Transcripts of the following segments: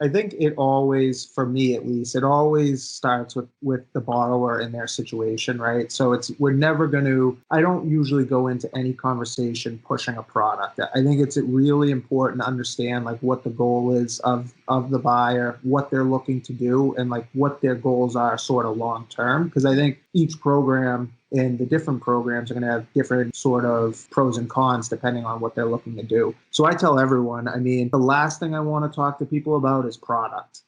I think it always, for me at least, it always starts with the borrower and their situation, right? So we're never going to. I don't usually go into any conversation pushing a product. I think it's really important to understand like what the goal is of the buyer, what they're looking to do, and like what their goals are sort of long term. Because I think each program and the different programs are going to have different sort of pros and cons depending on what they're looking to do. So I tell everyone, I mean, the last thing I want to talk to people about is product,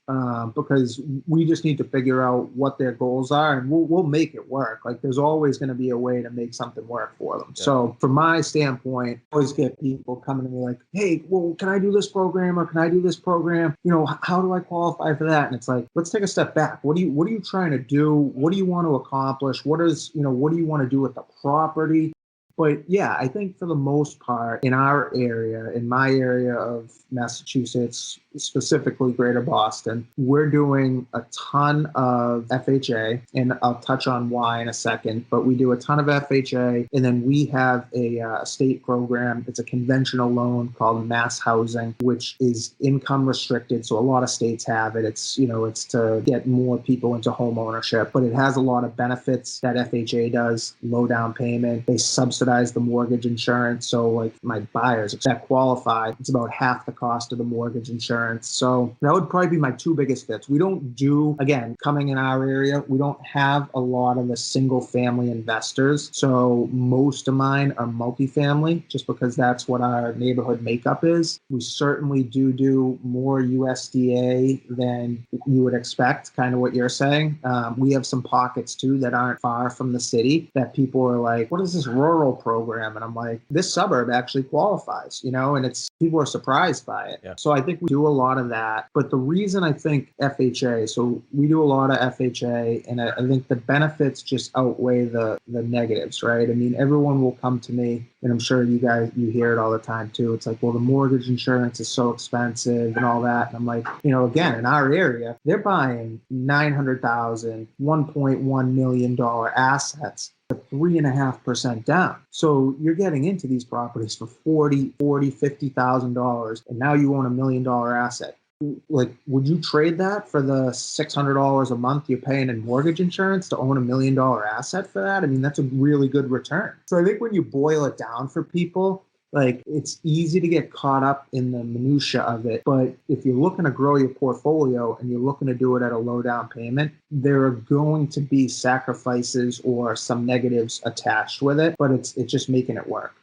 because we just need to figure out what their goals are, and we'll make it work. Like there's always going to be a way to make something work for them. Yeah. So from my standpoint, I always get people coming to me like, hey, well, can I do this program or can I do this program? You know, how do I qualify for that? And it's like, let's take a step back. What are you trying to do? What do you want to accomplish? What do you want to do with the property? But yeah, I think for the most part in our area, in my area of Massachusetts, specifically Greater Boston, we're doing a ton of FHA, and I'll touch on why in a second, but we do a ton of FHA, and then we have a state program. It's a conventional loan called Mass Housing, which is income restricted. So a lot of states have it. It's to get more people into home ownership, but it has a lot of benefits that FHA does. Low down payment. They subsidize the mortgage insurance. So like my buyers that qualify, it's about half the cost of the mortgage insurance. So that would probably be my two biggest fits. We don't do, again, coming in our area, we don't have a lot of the single family investors. So most of mine are multifamily just because that's what our neighborhood makeup is. We certainly do more USDA than you would expect, kind of what you're saying. We have some pockets too that aren't far from the city that people are like, what is this rural program? And I'm like, this suburb actually qualifies, and it's people are surprised by it. Yeah. So I think we do a lot of that. But the reason I think FHA, so we do a lot of FHA, and I think the benefits just outweigh the negatives, right? I mean, everyone will come to me, and I'm sure you hear it all the time too. It's like, well, the mortgage insurance is so expensive and all that. And I'm like, again, in our area, they're buying $900,000, $1.1 million assets. 3.5% down. So you're getting into these properties for $50,000, and now you own $1 million asset. Like, would you trade that for the $600 a month you're paying in mortgage insurance to own $1 million asset for that? I mean, that's a really good return. So I think when you boil it down for people, like it's easy to get caught up in the minutia of it. But if you're looking to grow your portfolio and you're looking to do it at a low down payment, there are going to be sacrifices or some negatives attached with it, but it's just making it work.